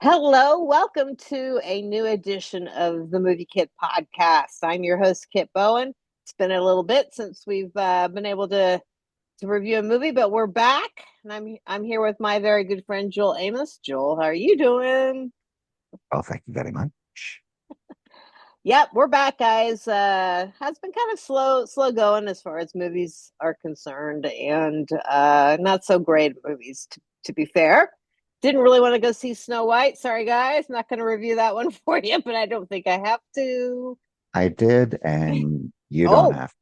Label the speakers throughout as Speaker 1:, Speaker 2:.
Speaker 1: Hello, welcome to a new edition of the Movie Kit podcast. I'm your host, Kit Bowen. It's been a little bit since we've been able to review a movie, but we're back, and I'm here with my very good friend Joel Amos. Joel, how are you doing?
Speaker 2: Oh, thank you very much.
Speaker 1: Yep, we're back, guys. Has been kind of slow going as far as movies are concerned, and not so great movies to be fair. Didn't really want to go see Snow White. Sorry, guys. Not going to review that one for you, but I don't think I have to.
Speaker 2: I did, and you don't
Speaker 1: Oh,
Speaker 2: have.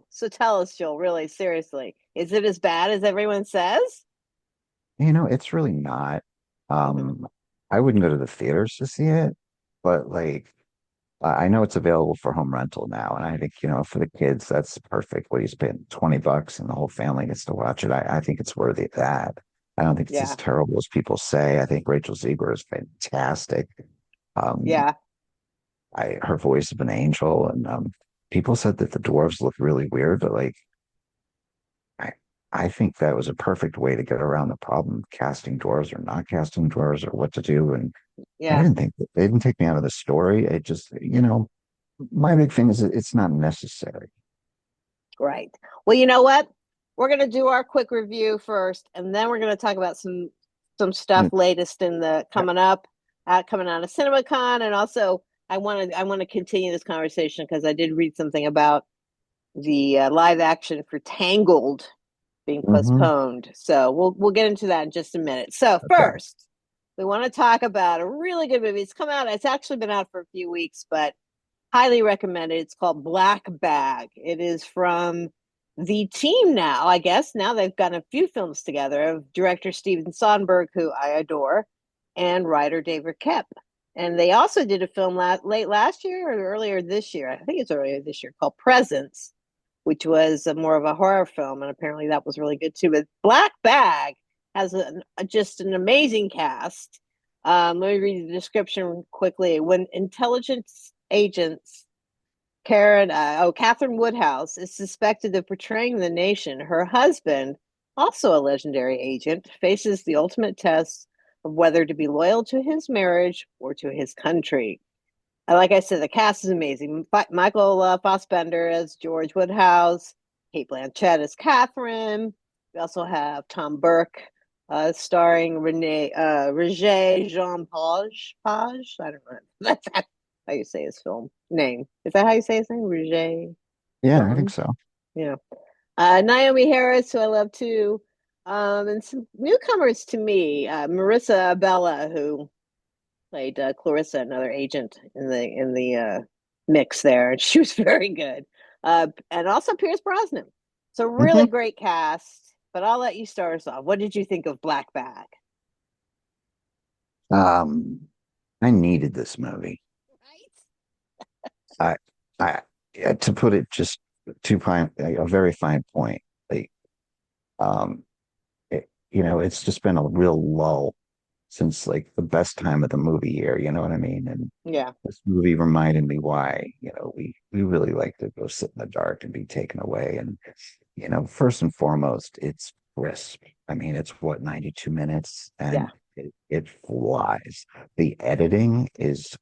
Speaker 1: so tell us, Joel, really, seriously. Is it as bad as everyone says?
Speaker 2: It's really not.
Speaker 1: Hmm.
Speaker 2: Um, I wouldn't go to the theaters to see it, but I know it's available for home rental now, and I think, for the kids, that's perfect. What do you spend $20 and the whole family gets to watch it? I think it's worthy of that. I don't think it's as
Speaker 1: Yeah,
Speaker 2: terrible as people say. I think Rachel Zegler is fantastic. Um,
Speaker 1: yeah.
Speaker 2: her voice of an angel, and people said that the dwarves look really weird, but I I think that was a perfect way to get around the problem of casting dwarves or not casting dwarves or what to do. And I
Speaker 1: Yeah.
Speaker 2: didn't think that they didn't take me out of the story. It just, my big thing is that it's not necessary.
Speaker 1: Right. Well, you know what? We're going to do our quick review first, and then we're going to talk about some stuff
Speaker 2: Mm,
Speaker 1: latest in the
Speaker 2: yeah.
Speaker 1: coming up, coming out of CinemaCon, and also I want to continue this conversation because I did read something about the live action for Tangled being
Speaker 2: Hmm.
Speaker 1: postponed. So we'll get into that in just a minute. So
Speaker 2: Okay.
Speaker 1: first, we want to talk about a really good movie. It's come out. It's actually been out for a few weeks, but highly recommended. It's called Black Bag. It is from the team now, I guess. Now they've gotten a few films together of director Steven Soderbergh, who I adore, and writer David Koepp. And they also did a film late last year or earlier this year. I think it's earlier this year called Presence, which was more of a horror film, and apparently that was really good too. But Black Bag has just an amazing cast. Let me read the description quickly. When intelligence agents Catherine Woodhouse is suspected of betraying the nation, her husband, also a legendary agent, faces the ultimate test of whether to be loyal to his marriage or to his country. Like I said, the cast is amazing. Michael Fassbender as George Woodhouse, Cate Blanchett as Catherine. We also have Tom Burke starring Roger Jean Page. Page? I don't know. That's how you say his film name. Is that how you say his name? Roger
Speaker 2: Yeah, I think
Speaker 1: Jean?
Speaker 2: so.
Speaker 1: Yeah. Naomi Harris, who I love too. And some newcomers to me, Marissa Bella, who played Clarissa, another agent in the mix there, and she was very good. And also Pierce Brosnan. So really
Speaker 2: Hmm.
Speaker 1: great cast. But I'll let you start us off. What did you think of Black Bag?
Speaker 2: Um, I needed this movie.
Speaker 1: Right?
Speaker 2: I, I, to put it just too fine, a very fine point. Like, um, it's just been a real lull since like the best time of the movie year, you know what I mean? And
Speaker 1: Yeah.
Speaker 2: this movie reminded me why, we really like to go sit in the dark and be taken away. And, first and foremost, it's crisp. I mean, it's what, 92 minutes
Speaker 1: Yeah.
Speaker 2: and it flies. The editing is,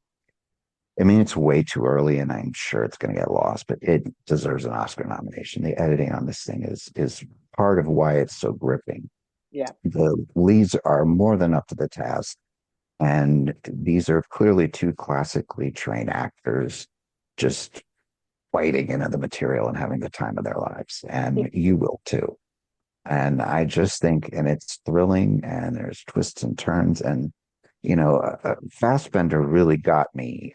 Speaker 2: I mean, it's way too early and I'm sure it's going to get lost, but it deserves an Oscar nomination. The editing on this thing is part of why it's so gripping.
Speaker 1: Yeah.
Speaker 2: The leads are more than up to the task. And these are clearly two classically trained actors just fighting into the material and having the time of their lives. And you will too. And I just think, and it's thrilling and there's twists and turns. And, Fassbender really got me.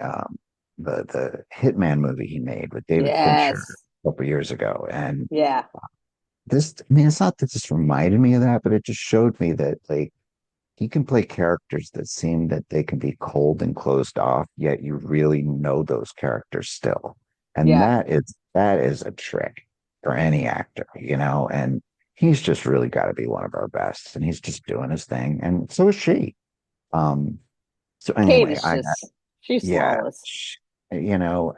Speaker 2: The Hitman movie he made with David Fincher
Speaker 1: Yes.
Speaker 2: a couple years ago. And
Speaker 1: Yeah.
Speaker 2: I mean, it's not that this reminded me of that, but it just showed me that, like, he can play characters that seem that they can be cold and closed off, yet you really know those characters still. And
Speaker 1: Yeah.
Speaker 2: that is a trick for any actor, and he's just really got to be one of our best. And he's just doing his thing. And so is she. Um, so
Speaker 1: Kate
Speaker 2: anyway,
Speaker 1: is just she's
Speaker 2: yeah,
Speaker 1: flawless.
Speaker 2: you know,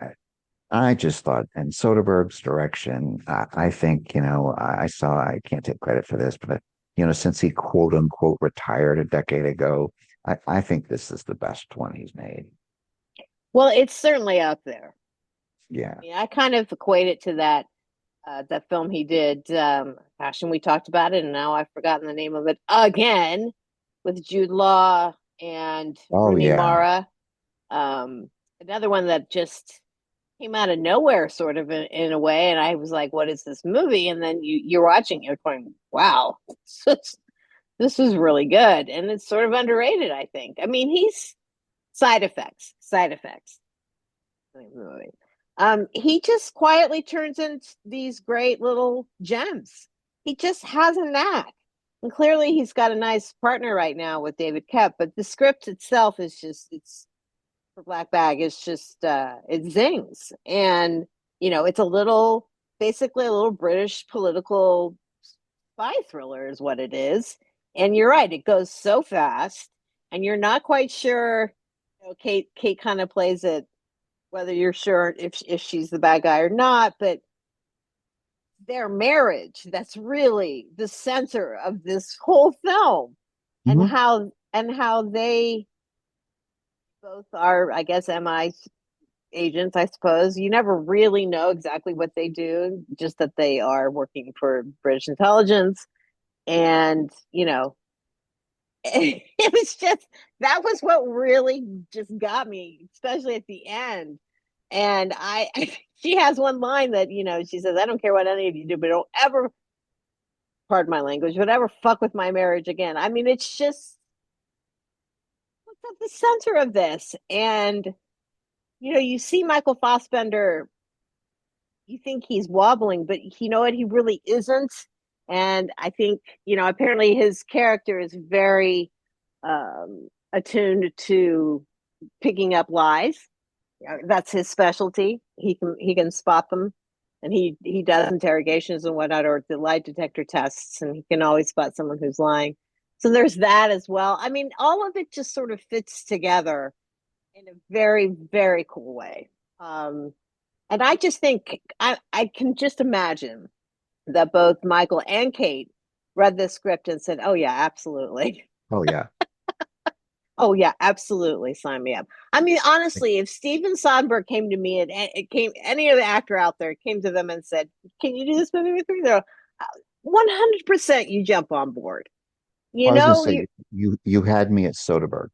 Speaker 2: I just thought, and Soderbergh's direction, I think, I can't take credit for this, but, since he quote unquote retired a decade ago, I think this is the best one he's made.
Speaker 1: Well, it's certainly up there.
Speaker 2: Yeah.
Speaker 1: I mean, I kind of equate it to that film he did. Gosh, and we talked about it, and now I've forgotten the name of it again, with Jude Law and
Speaker 2: Oh
Speaker 1: Rooney
Speaker 2: yeah.
Speaker 1: Mara. Um, Another one that just came out of nowhere, sort of in a way, and I was like, "What is this movie?" And then you're watching, you're going, "Wow, this is really good," and it's sort of underrated, I think. I mean, he's side effects. He just quietly turns in these great little gems. He just has a knack. And clearly he's got a nice partner right now with David Koepp, but the script itself is just it's for Black Bag is just it zings. And it's a little basically a little British political spy thriller is what it is. And you're right, it goes so fast and you're not quite sure. Kate kind of plays it whether you're sure if she's the bad guy or not, but their marriage that's really the center of this whole film, and
Speaker 2: Hmm.
Speaker 1: how they both are, I guess, MI agents, I suppose. You never really know exactly what they do, just that they are working for British intelligence. And it was just that was what really just got me, especially at the end. And she has one line that she says, "I don't care what any of you do, but don't ever, pardon my language, but ever fuck with my marriage again." I mean, it's just what's at the center of this, and you see Michael Fassbender, you think he's wobbling, but you know what, he really isn't. And I think apparently his character is very attuned to picking up lies. That's his specialty. He can spot them, and he does interrogations and whatnot, or the lie detector tests, and he can always spot someone who's lying. So there's that as well. I mean, all of it just sort of fits together in a very, very cool way. Um, and I just think I can just imagine that both Michael and Kate read this script and said, "Oh yeah, absolutely."
Speaker 2: Oh yeah.
Speaker 1: Oh yeah, absolutely. Sign me up. I mean, honestly, if Steven Soderbergh came to me and it came any other actor out there came to them and said, "Can you do this movie with me?" They're 100% you jump on board.
Speaker 2: I was going to
Speaker 1: You
Speaker 2: say you had me at Soderbergh.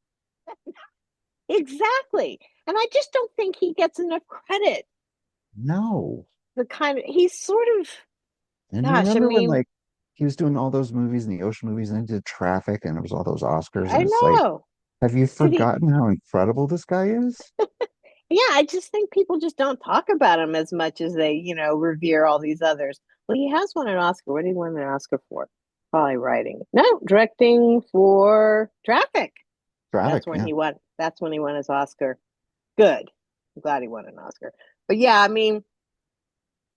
Speaker 1: exactly. And I just don't think he gets enough credit.
Speaker 2: No.
Speaker 1: The kind of he's sort of
Speaker 2: And
Speaker 1: gosh, I
Speaker 2: remember when
Speaker 1: mean,
Speaker 2: like he was doing all those movies and the ocean movies and he did Traffic and it was all those Oscars
Speaker 1: I
Speaker 2: and it's like,
Speaker 1: know.
Speaker 2: have you
Speaker 1: And he
Speaker 2: forgotten how incredible this guy is?
Speaker 1: yeah, I just think people just don't talk about him as much as they, revere all these others. Well, he has won an Oscar. What did he win an Oscar for? Probably writing. No, directing for Traffic.
Speaker 2: Traffic,
Speaker 1: That's when
Speaker 2: yeah.
Speaker 1: he won. That's when he won his Oscar. Good. I'm glad he won an Oscar. But yeah, I mean,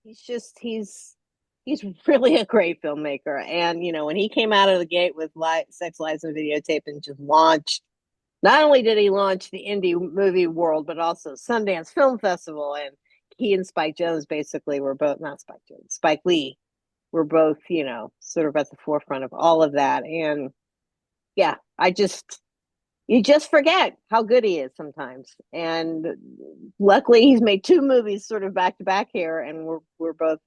Speaker 1: he's really a great filmmaker. And when he came out of the gate with Sex, Lies, and Videotape and just launched. Not only did he launch the indie movie world, but also Sundance Film Festival, and he and Spike Jones basically were both not Spike Jones, Spike Lee were both, sort of at the forefront of all of that. And yeah, you just forget how good he is sometimes. And luckily, he's made two movies sort of back to back here, and we're both.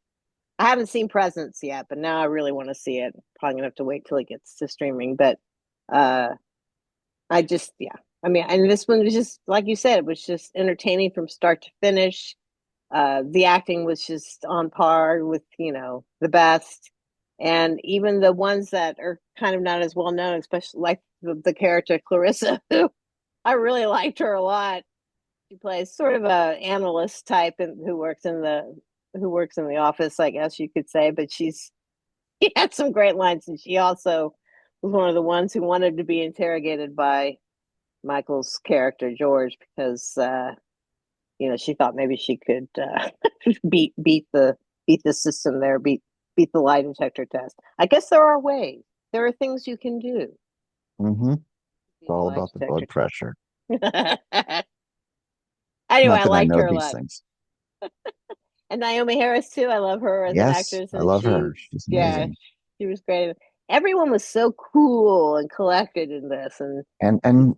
Speaker 1: I haven't seen Presence yet, but now I really want to see it. Probably gonna have to wait till it gets to streaming, but uh I just, yeah. I mean, and this one was just, like you said, it was just entertaining from start to finish. The acting was just on par with, the best. And even the ones that are kind of not as well known, especially like the character Clarissa, who I really liked her a lot. She plays sort of a analyst type and who works in the office, I guess you could say, but she had some great lines, and she also was one of the ones who wanted to be interrogated by Michael's character George because she thought maybe she could beat the system there, beat the lie detector test. I guess there are ways. There are things you can do.
Speaker 2: Mm-hmm. It's
Speaker 1: Beat the
Speaker 2: all
Speaker 1: lie
Speaker 2: about the
Speaker 1: detector
Speaker 2: blood pressure.
Speaker 1: test. Anyway,
Speaker 2: Not
Speaker 1: I
Speaker 2: that I
Speaker 1: liked
Speaker 2: know
Speaker 1: her a
Speaker 2: these
Speaker 1: lot,
Speaker 2: things.
Speaker 1: and Naomi Harris too. I love her as an
Speaker 2: Yes,
Speaker 1: actress,
Speaker 2: I
Speaker 1: and
Speaker 2: love her. She's
Speaker 1: yeah,
Speaker 2: amazing.
Speaker 1: she was great. Everyone was so cool and collected in this, and
Speaker 2: And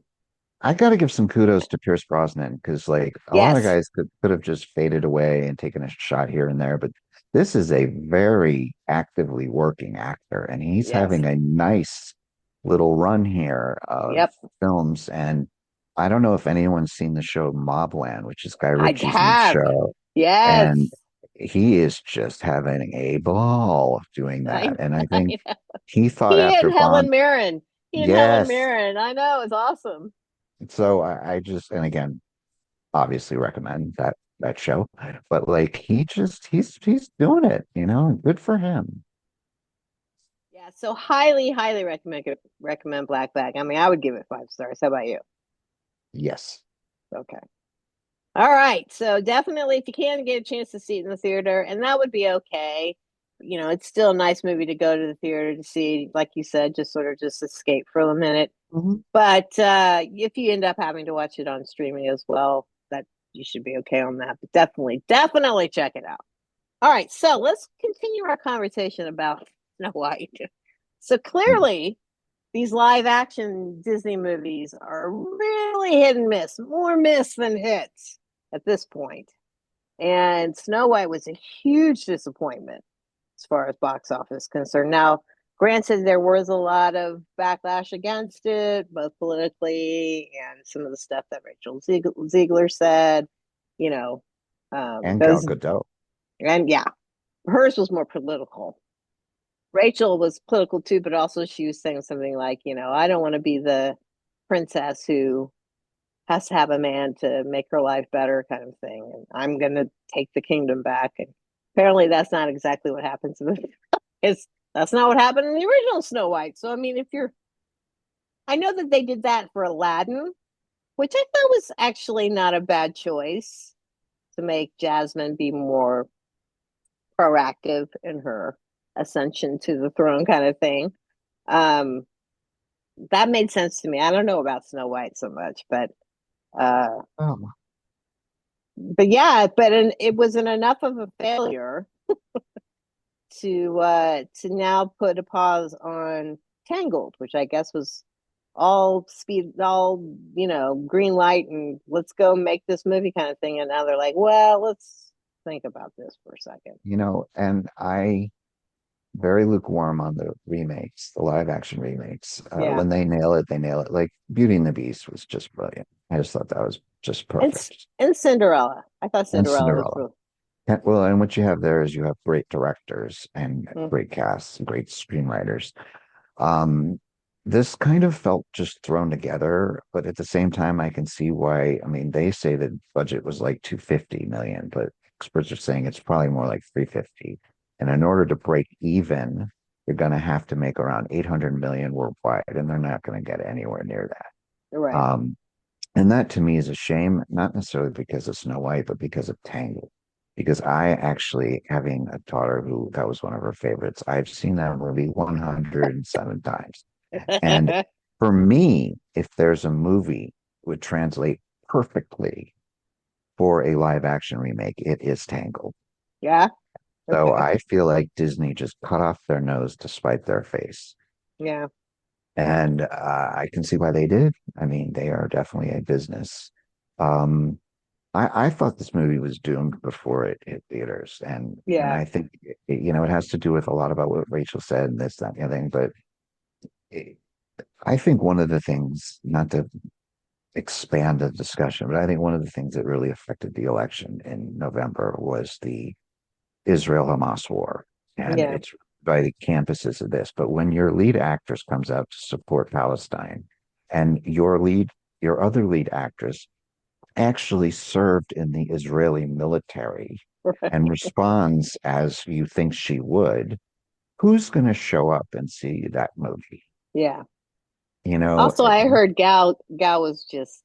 Speaker 2: I got to give some kudos to Pierce Brosnan because, like, a lot of
Speaker 1: Yes,
Speaker 2: guys could have just faded away and taken a shot here and there, but this is a very actively working actor, and he's
Speaker 1: yes,
Speaker 2: having a nice little run here of
Speaker 1: yep.
Speaker 2: films. And I don't know if anyone's seen the show Mobland, which is Guy
Speaker 1: I
Speaker 2: Ritchie's new
Speaker 1: have.
Speaker 2: show,
Speaker 1: Yes,
Speaker 2: and he is just having a ball doing
Speaker 1: I,
Speaker 2: that. And I
Speaker 1: I
Speaker 2: think
Speaker 1: know.
Speaker 2: he thought
Speaker 1: He
Speaker 2: after
Speaker 1: and
Speaker 2: Bond,
Speaker 1: Helen Mirren. He and Helen
Speaker 2: yes.
Speaker 1: Mirren. I know, it's awesome.
Speaker 2: So I just, and again, obviously recommend that show. But like he's doing it, good for him.
Speaker 1: Yeah, so highly, highly recommend Black Bag. I mean, I would give it 5 stars. How about you?
Speaker 2: Yes.
Speaker 1: Okay. All right. So definitely, if you can get a chance to see it in the theater, and that would be okay. It's still a nice movie to go to the theater to see, like you said, just sort of just escape for a minute.
Speaker 2: Mhm.
Speaker 1: But if you end up having to watch it on streaming as well, that you should be okay on that. But definitely, definitely check it out. All right. So let's continue our conversation about Snow White. So clearly, these live action Disney movies are really hit and miss, more miss than hits at this point. And Snow White was a huge disappointment as far as box office concerned. Now, granted, there was a lot of backlash against it, both politically and some of the stuff that Rachel Ziegler said, you know,
Speaker 2: And Gal
Speaker 1: those,
Speaker 2: Gadot.
Speaker 1: and yeah, hers was more political. Rachel was political too, but also she was saying something like, I don't want to be the princess who has to have a man to make her life better, kind of thing. And I'm going to take the kingdom back. And apparently, that's not exactly what happens in the it's that's not what happened in the original Snow White. So, I mean, I know that they did that for Aladdin, which I thought was actually not a bad choice to make Jasmine be more proactive in her ascension to the throne, kind of thing. Um, that made sense to me. I don't know about Snow White so much, uh,
Speaker 2: Oh,
Speaker 1: but yeah, it wasn't enough of a failure to now put a pause on Tangled, which I guess was all speed, all green light, and let's go make this movie kind of thing. And now they're like, well, let's think about this for a second.
Speaker 2: and I very lukewarm on the remakes, the live action remakes.
Speaker 1: Yeah,
Speaker 2: When they nail it, they nail it. Like Beauty and the Beast was just brilliant. I just thought that was just
Speaker 1: and
Speaker 2: perfect.
Speaker 1: and Cinderella. I thought
Speaker 2: And
Speaker 1: Cinderella was
Speaker 2: Cinderella.
Speaker 1: really.
Speaker 2: Well, and what you have there is you have great directors and
Speaker 1: Mm,
Speaker 2: great casts and great screenwriters. Um, this kind of felt just thrown together, but at the same time, I can see why. I mean, they say the budget was like 250 million, but experts are saying it's probably more like 350. And in order to break even, you're going to have to make around 800 million worldwide, and they're not going to get anywhere near
Speaker 1: you're
Speaker 2: that.
Speaker 1: right.
Speaker 2: And that to me is a shame, not necessarily because of Snow White, but because of Tangled. Because I actually, having a daughter who that was one of her favorites, I've seen that movie 107 times. And for me, if there's a movie would translate perfectly for a live action remake, it is Tangled.
Speaker 1: Yeah.
Speaker 2: So
Speaker 1: Okay.
Speaker 2: I feel like Disney just cut off their nose to spite their face.
Speaker 1: Yeah.
Speaker 2: And I can see why they did. I mean, they are definitely a business. Um, I thought this movie was doomed before it hit theaters, and
Speaker 1: Yeah.
Speaker 2: I think it has to do with a lot about what Rachel said and this, that, and the other thing. But it, I think one of the things, not to expand the discussion, but I think one of the things that really affected the election in November was the Israel-Hamas war, and
Speaker 1: Yeah.
Speaker 2: it's by the campuses of this. But when your lead actress comes out to support Palestine, and your other lead actress actually served in the Israeli military and responds as you think she would, who's going to show up and see that movie?
Speaker 1: Yeah.
Speaker 2: You know,
Speaker 1: Also, I heard Gal was just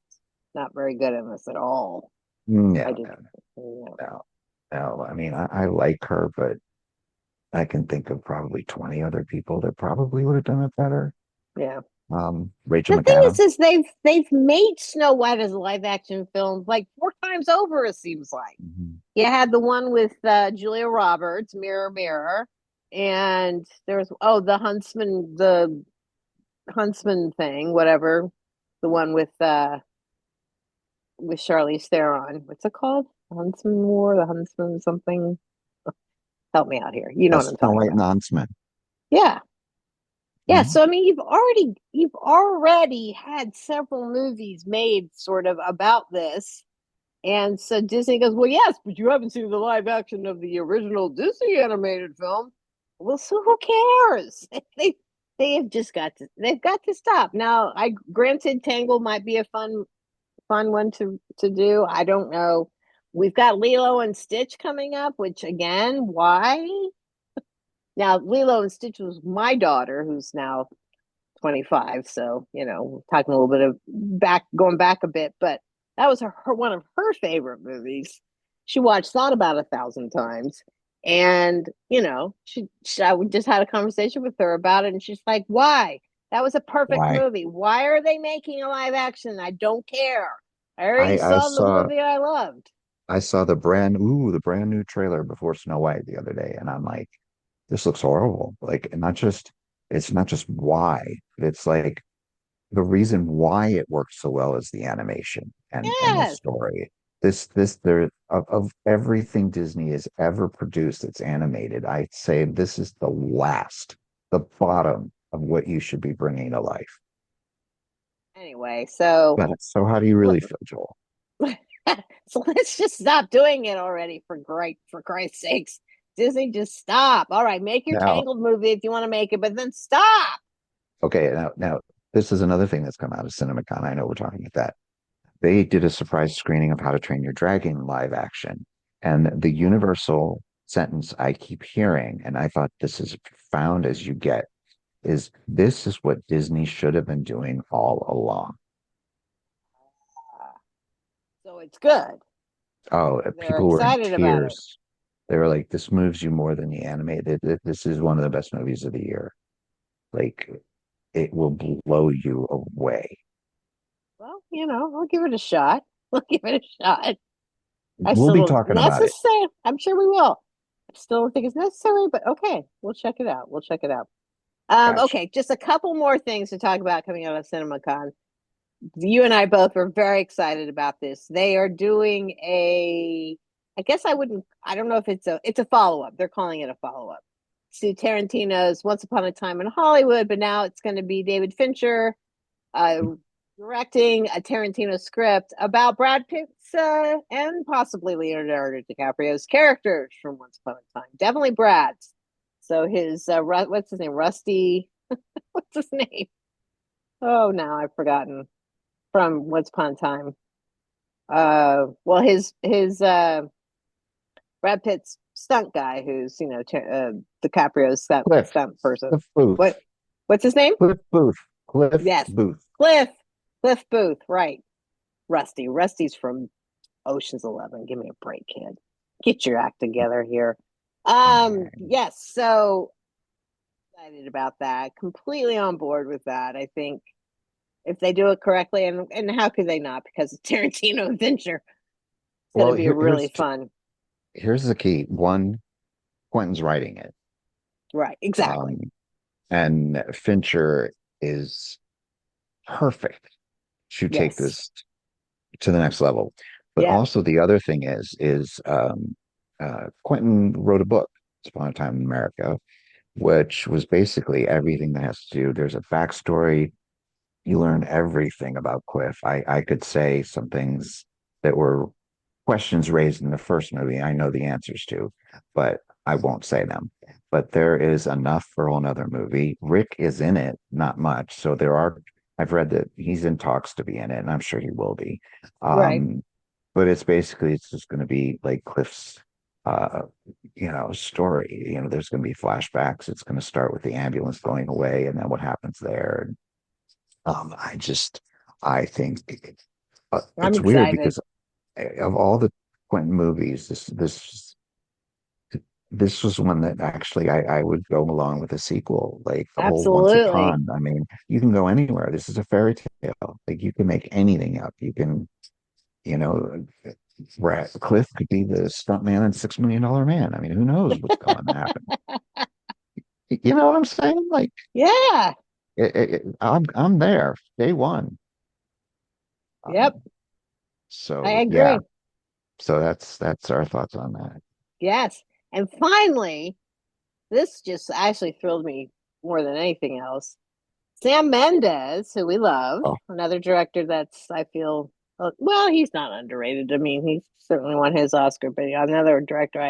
Speaker 1: not very good in this at all. I
Speaker 2: no,
Speaker 1: did.
Speaker 2: no,
Speaker 1: Yeah.
Speaker 2: no, no. I mean, I like her, but I can think of probably 20 other people that probably would have done it better.
Speaker 1: Yeah.
Speaker 2: Rachel
Speaker 1: The thing
Speaker 2: McAdams.
Speaker 1: is they've made Snow White as a live action film like 4 times over. It seems like
Speaker 2: Mhm.
Speaker 1: you had the one with Julia Roberts, Mirror Mirror, and there's the Huntsman thing, whatever. one with Charlize Theron. What's it called? The Huntsman War, the Huntsman something. Help me out here. You know what I'm
Speaker 2: Snow
Speaker 1: talking
Speaker 2: White and
Speaker 1: about.
Speaker 2: the Huntsman.
Speaker 1: Yeah. Yeah,
Speaker 2: Mhm.
Speaker 1: so I mean you've already had several movies made sort of about this. And so Disney goes, "Well, yes, but you haven't seen the live action of the original Disney animated film." Well, so who cares? They have just got to stop. Now, I granted Tangle might be a fun one to do. I don't know. We've got Lilo and Stitch coming up, which again, why? Now, Lilo and Stitch was my daughter, who's now 25. So, talking a little bit of going back a bit, but that was her one of her favorite movies. She watched that about 1,000 times. And, I just had a conversation with her about it. And she's like, why? That was a perfect
Speaker 2: Why?
Speaker 1: movie. Why are they making a live action? I don't care. I already
Speaker 2: I
Speaker 1: saw the
Speaker 2: saw
Speaker 1: movie I loved.
Speaker 2: the brand new trailer before Snow White the other day, and I'm like, this looks horrible. Like, it's not just why, it's like the reason why it works so well is the animation and the
Speaker 1: Yes.
Speaker 2: story. This there of everything Disney has ever produced that's animated, I'd say this is the bottom of what you should be bringing to life.
Speaker 1: Anyway, so
Speaker 2: But so how do you really feel, Joel?
Speaker 1: so let's just stop doing it already for Christ's sakes. Disney, just stop. All right, make your
Speaker 2: Now,
Speaker 1: Tangled movie if you want to make it, but then stop.
Speaker 2: okay, now this is another thing that's come out of CinemaCon. I know we're talking about that. They did a surprise screening of How to Train Your Dragon live action. And the universal sentence I keep hearing, and I thought this is profound as you get, is this is what Disney should have been doing all along.
Speaker 1: So it's good.
Speaker 2: Oh,
Speaker 1: They're
Speaker 2: people were in
Speaker 1: excited about it.
Speaker 2: tears. They were like, this moves you more than the animated. This is one of the best movies of the year. Like, it will blow you away.
Speaker 1: Well, I'll give it a shot. I'll give it a shot. I
Speaker 2: We'll
Speaker 1: still
Speaker 2: be
Speaker 1: don't
Speaker 2: talking about it.
Speaker 1: necessary. I'm sure we will. I still don't think it's necessary, but okay, we'll check it out. We'll check it out.
Speaker 2: Gotcha.
Speaker 1: Okay, just a couple more things to talk about coming out of CinemaCon. You and I both were very excited about this. They are doing I guess I don't know if it's a follow-up. They're calling it a follow-up to Tarantino's Once Upon a Time in Hollywood, but now it's going to be David Fincher uh, directing a Tarantino script about Brad Pitt's and possibly Leonardo DiCaprio's characters from Once Upon a Time. Definitely Brad's. So his what's his name? Rusty. What's his name? Oh, now I've forgotten from Once Upon a Time. Well, his Brad Pitt's stunt guy, who's DiCaprio's
Speaker 2: Cliff.
Speaker 1: stunt person.
Speaker 2: Cliff Booth.
Speaker 1: What what's his name?
Speaker 2: Cliff Booth. Cliff
Speaker 1: Yes,
Speaker 2: Booth.
Speaker 1: Cliff Cliff Booth. Right, Rusty. Rusty's from Ocean's 11. Give me a break, kid. Get your act together here. Yes. So excited about that. Completely on board with that. I think if they do it correctly, and how could they not? Because it's Tarantino adventure. It's going to
Speaker 2: Well,
Speaker 1: be really fun.
Speaker 2: here's the key. One, Quentin's writing it.
Speaker 1: Right. Exactly.
Speaker 2: Um, and Fincher is perfect to take
Speaker 1: Yes.
Speaker 2: this to the next level. But
Speaker 1: Yeah.
Speaker 2: also the other thing is Quentin wrote a book, Once Upon a Time in America, which was basically everything that has to do. There's a backstory. You learn everything about Cliff. I could say some things that were questions raised in the first movie. I know the answers to, but I won't say them. But there is enough for a whole nother movie. Rick is in it, not much. So I've read that he's in talks to be in it, and I'm sure he will be.
Speaker 1: Right.
Speaker 2: Um, but it's just going to be like Cliff's, uh, story. There's going to be flashbacks. It's going to start with the ambulance going away, and then what happens there. I think
Speaker 1: I'm
Speaker 2: it's weird
Speaker 1: excited.
Speaker 2: because of all the Quentin movies, this was one that actually I would go along with a sequel, like the whole Once
Speaker 1: Absolutely.
Speaker 2: Upon. I mean, you can go anywhere. This is a fairy tale. Like you can make anything up. You can, you know, Cliff could be the stuntman and $6 million man. I mean, who knows what's going to happen? You know what I'm saying? Like,
Speaker 1: Yeah.
Speaker 2: I'm there day one.
Speaker 1: Yep,
Speaker 2: Um,
Speaker 1: I
Speaker 2: so yeah,
Speaker 1: agree.
Speaker 2: so that's our thoughts on that.
Speaker 1: Yes. And finally, this just actually thrilled me more than anything else. Sam Mendes, who we love,
Speaker 2: Oh,
Speaker 1: another director that's, I feel, well, he's not underrated. I mean, he's certainly won his Oscar, but another director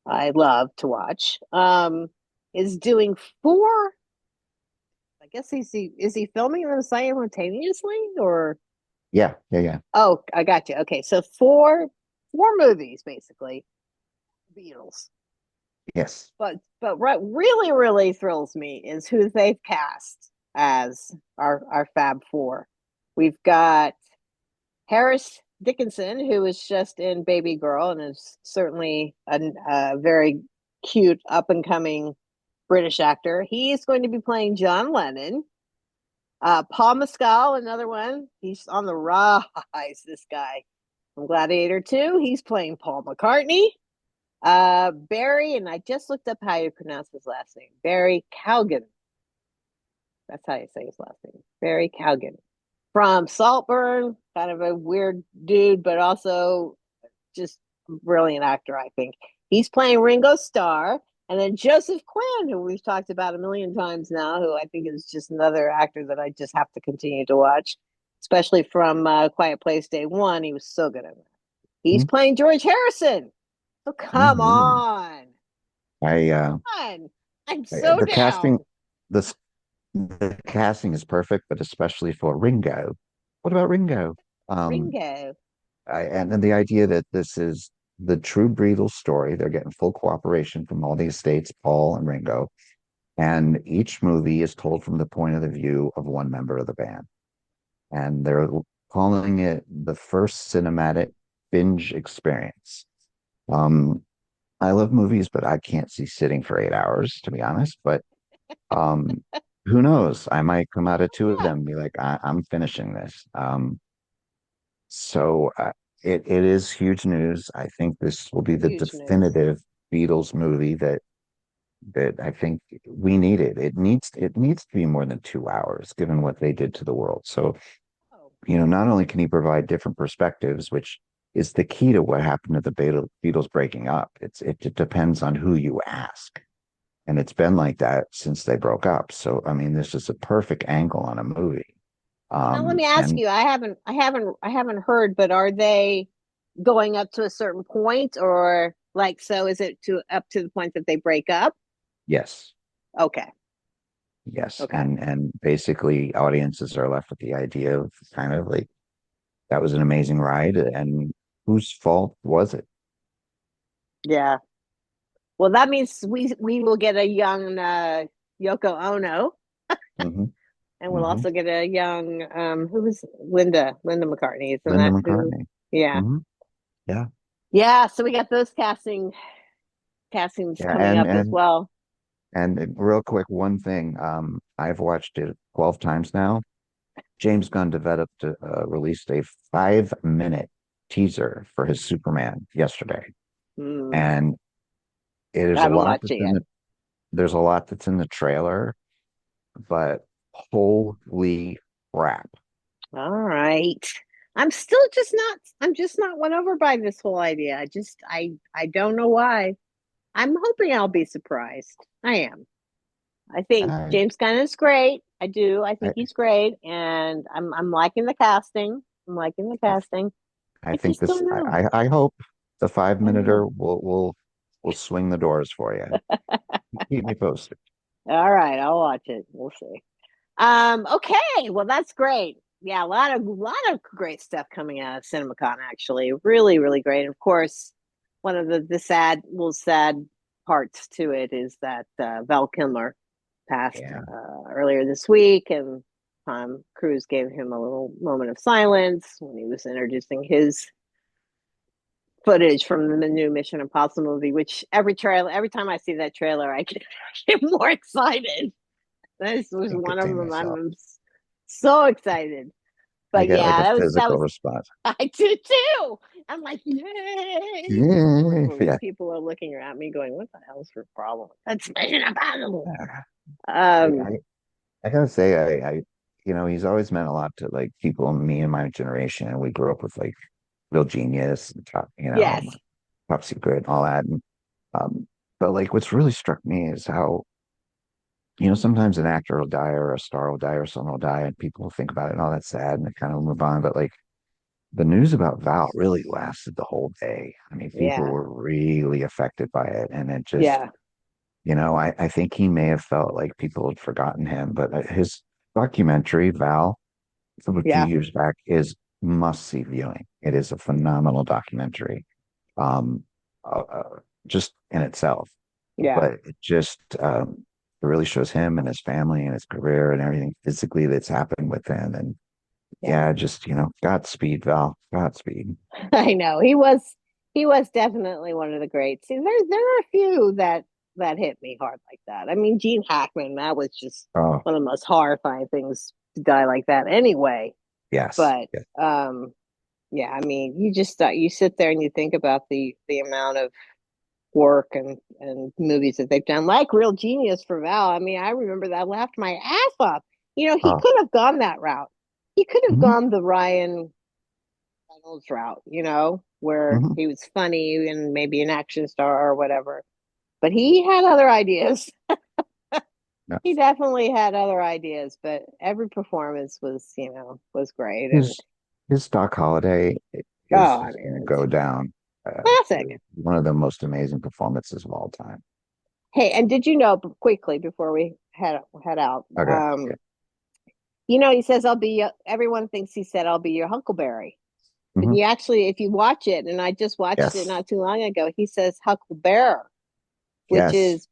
Speaker 1: I love to watch, is doing four. I guess is he filming them simultaneously or?
Speaker 2: yeah, yeah, yeah.
Speaker 1: Oh, I got you. Okay, so four movies basically, Beatles.
Speaker 2: Yes.
Speaker 1: But what really thrills me is who they've cast as our Fab Four. We've got Harris Dickinson, who is just in Baby Girl and is certainly a very cute up and coming British actor. He's going to be playing John Lennon. Paul Mescal, another one. He's on the rise. This guy from Gladiator 2. He's playing Paul McCartney. Barry, and I just looked up how you pronounce his last name. Barry Cowgan. That's how you say his last name. Barry Cowgan. From Saltburn, kind of a weird dude, but also just a brilliant actor, I think. He's playing Ringo Starr. And then Joseph Quinn, who we've talked about a million times now, who I think is just another actor that I just have to continue to watch, especially from Quiet Place Day One. He was so good at it. He's playing George Harrison. So come
Speaker 2: Mm-hmm.
Speaker 1: on.
Speaker 2: I
Speaker 1: On. I'm so
Speaker 2: the casting
Speaker 1: down.
Speaker 2: the the casting is perfect, but especially for Ringo. What about Ringo? Um,
Speaker 1: Ringo.
Speaker 2: and then the idea that this is the true Beatles story. They're getting full cooperation from all the estates, Paul and Ringo, and each movie is told from the point of the view of one member of the band. And they're calling it the first cinematic binge experience. Um, I love movies, but I can't see sitting for 8 hours, to be honest. But um, who knows? I might come out of two of
Speaker 1: Yeah.
Speaker 2: them and be like, I'm finishing this. So it is huge news. I think this will be the
Speaker 1: Huge news.
Speaker 2: definitive Beatles movie that I think we needed. It needs to be more than 2 hours, given what they did to the world. So,
Speaker 1: Oh,
Speaker 2: not only can he provide different perspectives, which is the key to what happened to the Beatles breaking up. It depends on who you ask. And it's been like that since they broke up. So, I mean, this is a perfect angle on a movie.
Speaker 1: now let me ask
Speaker 2: And
Speaker 1: you. I haven't heard, but are they going up to a certain point, or like so? Is it to up to the point that they break up?
Speaker 2: yes,
Speaker 1: Okay.
Speaker 2: yes.
Speaker 1: Okay.
Speaker 2: And basically audiences are left with the idea of kind of like that was an amazing ride and whose fault was it?
Speaker 1: Yeah. Well, that means we will get a young Yoko Ono,
Speaker 2: Hmm.
Speaker 1: and we'll
Speaker 2: Hmm.
Speaker 1: also get a young who was Linda McCartney, isn't
Speaker 2: Linda
Speaker 1: that who?
Speaker 2: McCartney.
Speaker 1: Yeah.
Speaker 2: Hmm. Yeah.
Speaker 1: Yeah, so we got those castings
Speaker 2: Yeah.
Speaker 1: coming
Speaker 2: And
Speaker 1: up as
Speaker 2: and
Speaker 1: well.
Speaker 2: and real quick, one thing, I've watched it 12 times now. James Gunn released a 5 minute teaser for his Superman yesterday.
Speaker 1: Hmm.
Speaker 2: And
Speaker 1: I
Speaker 2: there's a
Speaker 1: haven't
Speaker 2: lot
Speaker 1: watched
Speaker 2: that's
Speaker 1: it
Speaker 2: in
Speaker 1: yet.
Speaker 2: there's a lot that's in the trailer, but holy crap.
Speaker 1: All right. I'm just not won over by this whole idea. I don't know why. I'm hoping I'll be surprised. I am. I think
Speaker 2: I
Speaker 1: James Gunn is great. I do. I
Speaker 2: I
Speaker 1: think he's great, and I'm liking the casting. I'm liking the
Speaker 2: I,
Speaker 1: casting.
Speaker 2: I
Speaker 1: I
Speaker 2: think
Speaker 1: just
Speaker 2: this
Speaker 1: don't know.
Speaker 2: I hope the five
Speaker 1: I don't know.
Speaker 2: minuter will swing the doors for you. Keep me posted.
Speaker 1: All right, I'll watch it. We'll see. Okay, well that's great. Yeah, a lot of great stuff coming out of CinemaCon actually. Really great. Of course, one of the sad parts to it is that Val Kilmer passed
Speaker 2: Yeah.
Speaker 1: earlier this week, and Tom Cruise gave him a little moment of silence when he was introducing his footage from the new Mission Impossible movie. Which every time I see that trailer, I get more excited. This was
Speaker 2: Can't
Speaker 1: one of
Speaker 2: contain
Speaker 1: them.
Speaker 2: myself.
Speaker 1: I'm so excited.
Speaker 2: I
Speaker 1: But
Speaker 2: get like
Speaker 1: yeah,
Speaker 2: a
Speaker 1: that
Speaker 2: physical
Speaker 1: was
Speaker 2: response.
Speaker 1: I do too. I'm like, yay!
Speaker 2: Yeah.
Speaker 1: People are looking at me going, "What the hell's your problem?" That's Mission Impossible.
Speaker 2: I,
Speaker 1: Um,
Speaker 2: I, I gotta say, he's always meant a lot to like people, me and my generation. And we grew up with like Real Genius and
Speaker 1: Yes.
Speaker 2: Top Secret and all that. And but like what's really struck me is how, sometimes an actor will die or a star will die or someone will die and people will think about it and all that's sad and they kind of move on. But like the news about Val really lasted the whole day. I mean, people
Speaker 1: Yeah.
Speaker 2: were really affected by it. And it just,
Speaker 1: Yeah.
Speaker 2: I think he may have felt like people had forgotten him, but his documentary, Val, from a few
Speaker 1: Yeah.
Speaker 2: years back, is must see viewing. It is a phenomenal documentary, um, just in itself.
Speaker 1: Yeah.
Speaker 2: But it really shows him and his family and his career and everything physically that's happened with him. And
Speaker 1: Yeah.
Speaker 2: yeah, just, Godspeed, Val. Godspeed.
Speaker 1: I know. He was definitely one of the greats. See, there are a few that hit me hard like that. I mean, Gene Hackman, that was just
Speaker 2: Oh,
Speaker 1: one of the most horrifying things to die like that anyway.
Speaker 2: yes.
Speaker 1: But
Speaker 2: Yes.
Speaker 1: yeah, I mean, you sit there and you think about the amount of work and movies that they've done, like Real Genius for Val. I mean, I remember that, I laughed my ass off. He
Speaker 2: Oh,
Speaker 1: could have gone that route. He could have
Speaker 2: hmm
Speaker 1: gone the Ryan Reynolds route, where
Speaker 2: hmm
Speaker 1: he was funny and maybe an action star or whatever. But he had other ideas.
Speaker 2: no.
Speaker 1: He definitely had other ideas, but every performance was great. And
Speaker 2: His his Doc Holiday
Speaker 1: oh, I
Speaker 2: is going to
Speaker 1: mean, it's
Speaker 2: go down
Speaker 1: classic.
Speaker 2: one of the most amazing performances of all time.
Speaker 1: Hey, and did you know quickly before we head out?
Speaker 2: Okay. Yeah.
Speaker 1: He says, "I'll be." Everyone thinks he said, "I'll be your Huckleberry." But
Speaker 2: Hmm.
Speaker 1: you actually, if you watch it, and I just watched it
Speaker 2: Yes.
Speaker 1: not too long ago, he says Hucklebear, which
Speaker 2: Yes.
Speaker 1: is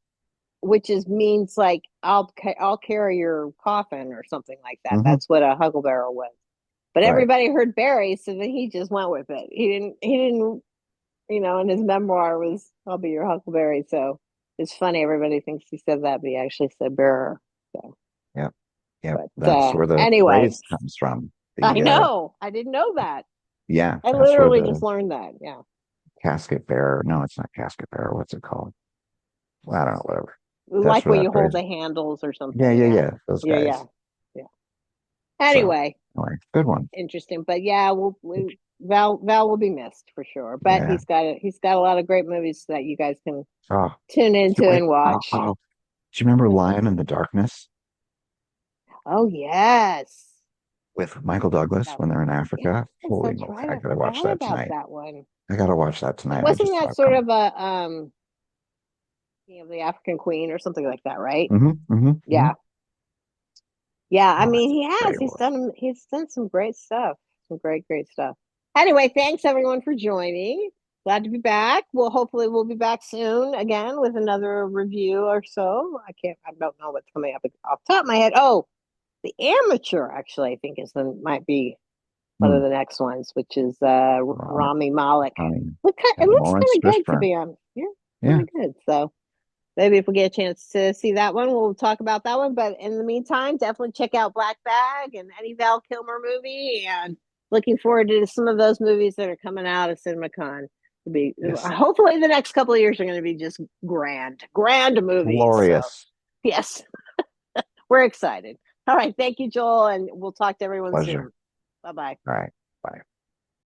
Speaker 1: which is means like I'll carry your coffin or something like that.
Speaker 2: Hmm.
Speaker 1: That's what a huckleberry was. But
Speaker 2: Right.
Speaker 1: everybody heard Barry, so then he just went with it. He didn't. And his memoir was I'll be your huckleberry. So it's funny. Everybody thinks he said that, but he actually said bearer. So,
Speaker 2: Yep. Yep.
Speaker 1: but
Speaker 2: That's where the
Speaker 1: anyway,
Speaker 2: phrase comes from.
Speaker 1: I
Speaker 2: The
Speaker 1: know I didn't know that.
Speaker 2: Yeah,
Speaker 1: I
Speaker 2: that's where
Speaker 1: literally just
Speaker 2: the
Speaker 1: learned that. Yeah,
Speaker 2: casket bearer. No, it's not casket bearer. What's it called? Well, I don't know. Whatever. That's
Speaker 1: like
Speaker 2: where
Speaker 1: where
Speaker 2: that
Speaker 1: you hold
Speaker 2: phrase.
Speaker 1: the handles or
Speaker 2: Yeah.
Speaker 1: something.
Speaker 2: Yeah.
Speaker 1: Yeah,
Speaker 2: Yeah. Those
Speaker 1: yeah, yeah,
Speaker 2: guys.
Speaker 1: yeah.
Speaker 2: So
Speaker 1: Anyway,
Speaker 2: anyway, good one.
Speaker 1: interesting. But yeah, Val will be missed for sure. But
Speaker 2: Yeah.
Speaker 1: he's got a lot of great movies that you guys can
Speaker 2: Oh,
Speaker 1: tune into
Speaker 2: wait.
Speaker 1: and
Speaker 2: Oh,
Speaker 1: watch.
Speaker 2: oh. Do you remember Lion in the Darkness
Speaker 1: Oh yes,
Speaker 2: with Michael Douglas
Speaker 1: that
Speaker 2: when they're in
Speaker 1: yes,
Speaker 2: Africa? Holy
Speaker 1: that's
Speaker 2: moly!
Speaker 1: right.
Speaker 2: I
Speaker 1: I
Speaker 2: gotta watch
Speaker 1: forgot
Speaker 2: that
Speaker 1: about
Speaker 2: tonight.
Speaker 1: that one.
Speaker 2: I gotta watch that tonight. I
Speaker 1: Wasn't
Speaker 2: just saw
Speaker 1: that
Speaker 2: it
Speaker 1: sort
Speaker 2: come.
Speaker 1: of a of the African Queen or something like that, right?
Speaker 2: Hmm.
Speaker 1: Yeah, yeah. I
Speaker 2: Oh,
Speaker 1: mean,
Speaker 2: that's
Speaker 1: he
Speaker 2: a
Speaker 1: has.
Speaker 2: great one.
Speaker 1: He's done some great stuff. Some great stuff. Anyway, thanks everyone for joining. Glad to be back. We'll be back soon again with another review or so. I don't know what's coming up off the top of my head. Oh, The Amateur actually I think might be one of
Speaker 2: Hmm.
Speaker 1: the next ones, which is
Speaker 2: Ron,
Speaker 1: Rami Malek. It
Speaker 2: and
Speaker 1: looks
Speaker 2: Lawrence
Speaker 1: kind of good to
Speaker 2: Fishburne.
Speaker 1: be honest. Yeah, kind
Speaker 2: Yeah.
Speaker 1: of good. So maybe if we get a chance to see that one, we'll talk about that one. But in the meantime, definitely check out Black Bag and any Val Kilmer movie. And looking forward to some of those movies that are coming out of CinemaCon.
Speaker 2: Yes.
Speaker 1: Hopefully the next couple of years are going to be just grand movies. So
Speaker 2: Glorious.
Speaker 1: yes, we're excited. All right, thank you, Joel, and we'll talk to everyone
Speaker 2: Pleasure.
Speaker 1: soon. Bye bye.
Speaker 2: All right.